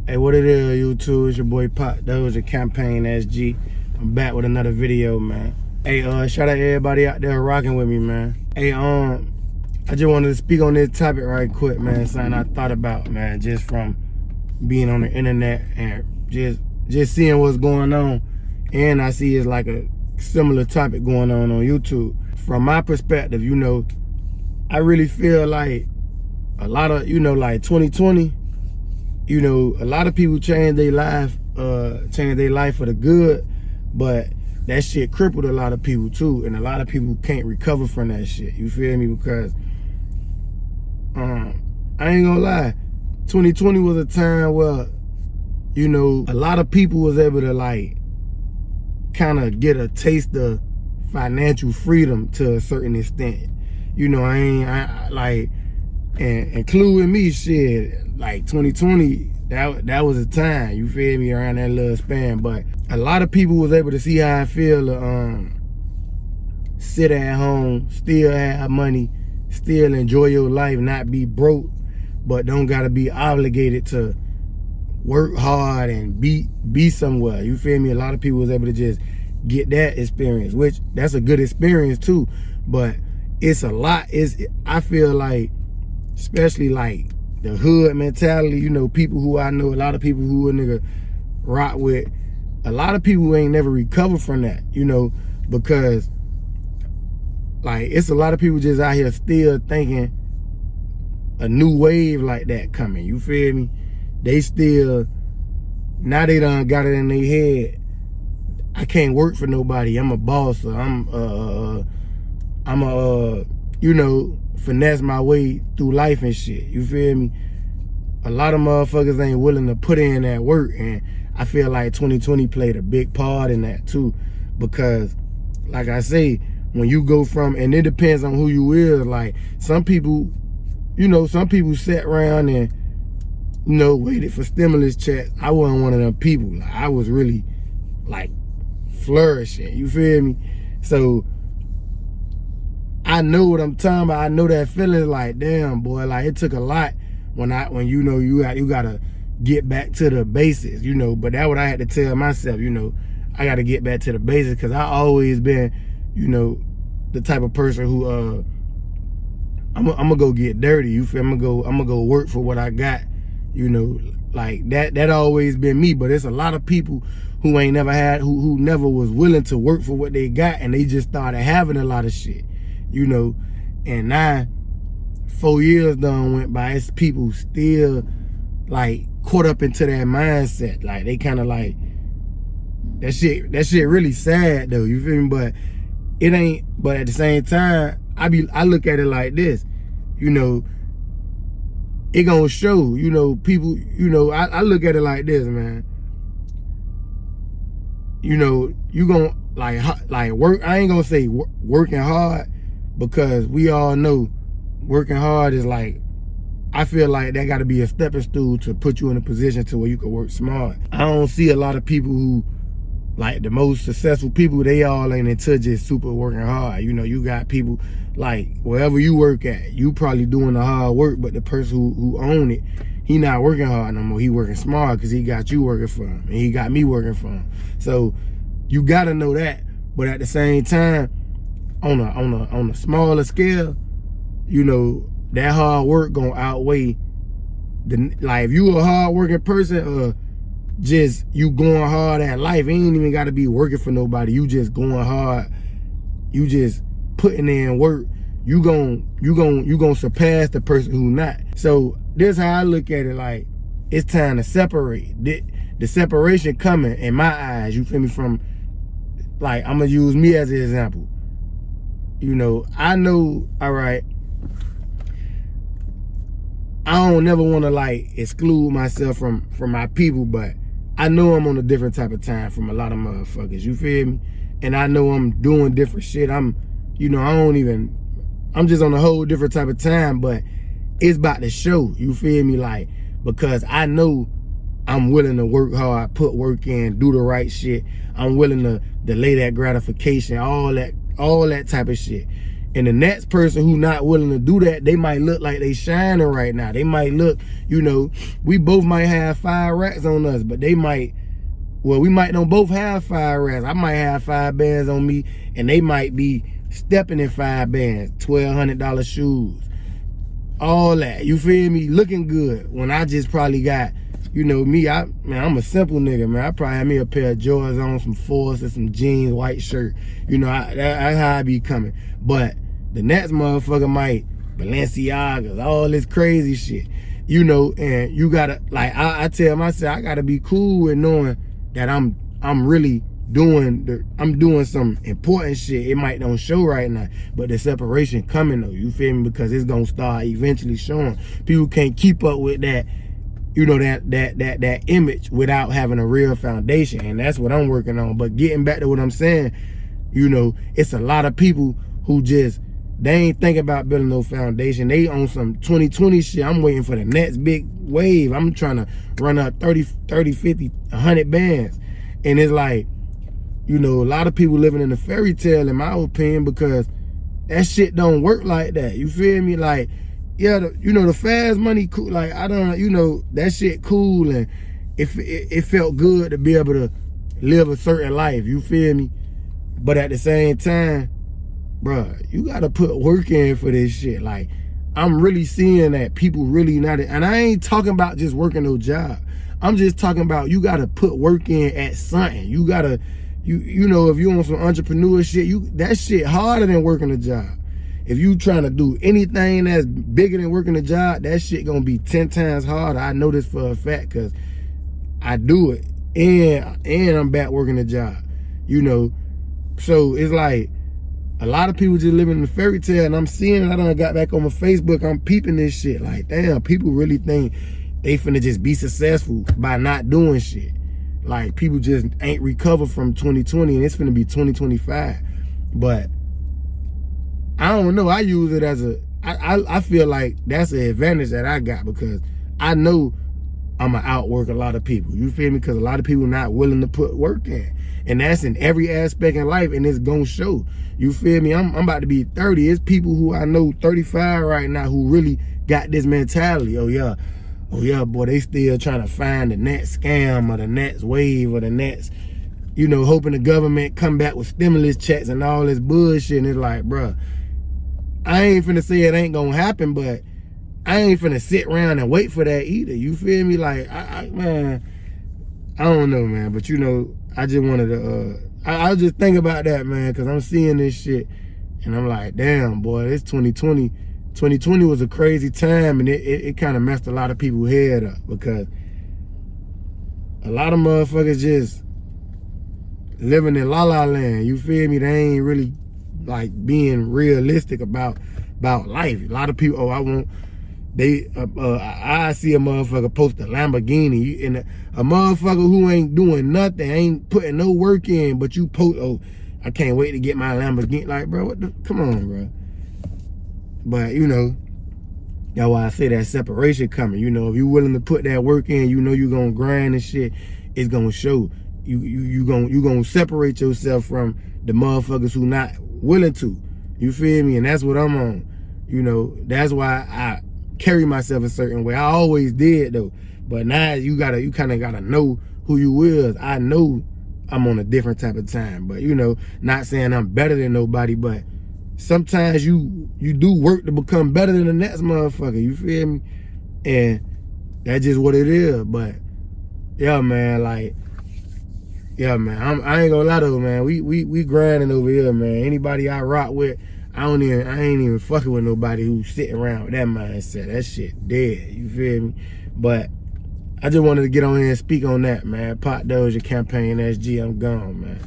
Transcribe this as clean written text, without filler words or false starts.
Hey, what it is, YouTube? It's your boy Poppa Dozier, CampaignSG. I'm back with another video, man. Hey, shout out to everybody out there rocking with me, man. Hey, I just wanted to speak on this topic right quick, man. Something I thought about, man, just from being on the internet and just seeing what's going on. And I see it's like a similar topic going on YouTube. From my perspective, you know, I really feel like a lot of, you know, like 2020, you know, a lot of people change their life for the good, but that shit crippled a lot of people too, and a lot of people can't recover from that shit. You feel me? Because I ain't gonna lie, 2020 was a time where, you know, a lot of people was able to like kind of get a taste of financial freedom to a certain extent. You know, including me, shit, like 2020, that was a time, you feel me, around that little span. But a lot of people was able to see how I feel to sit at home, still have money, still enjoy your life, not be broke, but don't gotta be obligated to work hard and be somewhere. You feel me? A lot of people was able to just get that experience, which that's a good experience too. But it's a lot. I feel like, especially like the hood mentality, you know, people who I know, a lot of people who a nigga rock with, a lot of people ain't never recovered from that, you know, because like it's a lot of people just out here still thinking a new wave like that coming. You feel me? They still, now they done got it in their head, I can't work for nobody, I'm a boss, or I'm a you know, finesse my way through life and shit. You feel me? A lot of motherfuckers ain't willing to put in that work, and I feel like 2020 played a big part in that too, because like I say, when you go from, and it depends on who you is, like some people, you know, some people sat around and, you know, waited for stimulus checks. I wasn't one of them people. Like, I was really like flourishing, you feel me? So I know what I'm talking about. I know that feeling, like, damn, boy, like it took a lot when you know you gotta get back to the basics, you know. But that's what I had to tell myself, you know, I gotta get back to the basics, because I always been, you know, the type of person who I'm gonna go get dirty, you feel me? I'm gonna go work for what I got, you know, like that always been me. But it's a lot of people who ain't never had, who never was willing to work for what they got, and they just started having a lot of shit, you know. And now 4 years done went by, it's people still like caught up into that mindset. Like they kind of like, that shit really sad though, you feel me? But it ain't, but at the same time, I look at it like this, you know, it gonna show, you know, people, you know, I look at it like this, man. You know, you gonna like work, I ain't gonna say working hard, because we all know working hard is like, I feel like that gotta be a stepping stool to put you in a position to where you can work smart. I don't see a lot of people who, like the most successful people, they all ain't into just super working hard. You know, you got people like wherever you work at, you probably doing the hard work, but the person who own it, he not working hard no more. He working smart because he got you working for him, and he got me working for him. So you gotta know that. But at the same time, on a smaller scale, you know, that hard work gonna outweigh the, like if you a hard working person, just you going hard at life, it ain't even gotta be working for nobody. You just going hard, you just putting in work, you gon' surpass the person who not. So this how I look at it, like it's time to separate. The separation coming in my eyes, you feel me? From, like, I'm gonna use me as an example. You know, I know, all right, I don't never want to like exclude myself from my people, but I know I'm on a different type of time from a lot of motherfuckers, you feel me? And I know I'm doing different shit. You know, I'm just on a whole different type of time, but it's about to show, you feel me? Like, because I know I'm willing to work hard, put work in, do the right shit. I'm willing to delay that gratification, all that type of shit. And the next person who not willing to do that, they might look like they shining right now. They might look, you know, we both might have 5 racks on us, but they might, well, we might not both have 5 racks. I might have 5 bands on me, and they might be stepping in 5 bands, $1,200 shoes, all that. You feel me? Looking good. When I just probably got, you know, me, man, I'm a simple nigga, man. I probably have me a pair of Jordans on, some Force and some jeans, white shirt. You know, that's how I be coming. But the next motherfucker might Balenciagas, all this crazy shit, you know, and you gotta, like, I tell myself, I gotta be cool with knowing that I'm really doing some important shit. It might don't show right now, but the separation coming though, you feel me? Because it's gonna start eventually showing. People can't keep up with that, you know, that image without having a real foundation, and that's what I'm working on. But getting back to what I'm saying, you know, it's a lot of people who just, they ain't think about building no foundation. They on some 2020 shit. I'm waiting for the next big wave. I'm trying to run up 30, 50, 100 bands. And it's like, you know, a lot of people living in a fairy tale, in my opinion, because that shit don't work like that. You feel me? Like, yeah, you know, the fast money, cool. Like, I don't, you know, that shit cool, and it felt good to be able to live a certain life. You feel me? But at the same time, bruh, you gotta put work in for this shit. Like, I'm really seeing that people really not, and I ain't talking about just working no job. I'm just talking about you gotta put work in at something. You gotta, you know, if you on some entrepreneur shit, that shit harder than working a job. If you trying to do anything that's bigger than working a job, that shit gonna be 10 times harder. I know this for a fact, cause I do it, and I'm back working a job, you know. So it's like, a lot of people just living in a fairy tale, and I'm seeing it. I done got back on my Facebook, I'm peeping this shit. Like, damn, people really think they finna just be successful by not doing shit. Like, people just ain't recovered from 2020, and it's finna be 2025. But I don't know, I use it as I feel like that's an advantage that I got, because I know I'ma outwork a lot of people. You feel me? Because a lot of people not willing to put work in. And that's in every aspect in life, and it's gonna show. You feel me? I'm about to be 30. It's people who I know 35 right now who really got this mentality. Oh yeah, boy, they still trying to find the next scam or the next wave or the next, you know, hoping the government come back with stimulus checks and all this bullshit. And it's like, bruh, I ain't finna say it ain't gonna happen, but I ain't finna sit around and wait for that either. You feel me? Like, man, I don't know, man. But, you know, I just wanted to, I just think about that, man, because I'm seeing this shit, and I'm like, damn, boy, it's 2020. 2020 was a crazy time, and it kind of messed a lot of people's head up, because a lot of motherfuckers just living in la-la land. You feel me? They ain't really, like, being realistic about life. A lot of people, I see a motherfucker post a Lamborghini, and a motherfucker who ain't doing nothing, ain't putting no work in, but you post, oh, I can't wait to get my Lamborghini. Like, bro, come on, bro. But, you know, that's why I say that separation coming. You know, if you willing to put that work in, you know you gonna grind and shit, it's gonna show. You gonna separate yourself from the motherfuckers who not willing to. You feel me? And that's what I'm on. You know, that's why I carry myself a certain way. I always did though, but now you kind of gotta know who you is. I know I'm on a different type of time, but, you know, not saying I'm better than nobody, but sometimes you do work to become better than the next motherfucker. You feel me? And that's just what it is. But yeah, man, like, yeah, man, I ain't gonna lie though, man. We grinding over here, man. Anybody I rock with, I ain't even fucking with nobody who's sitting around with that mindset. That shit dead. You feel me? But I just wanted to get on here and speak on that, man. Poppa Dozier, CampaignSG, I'm gone, man.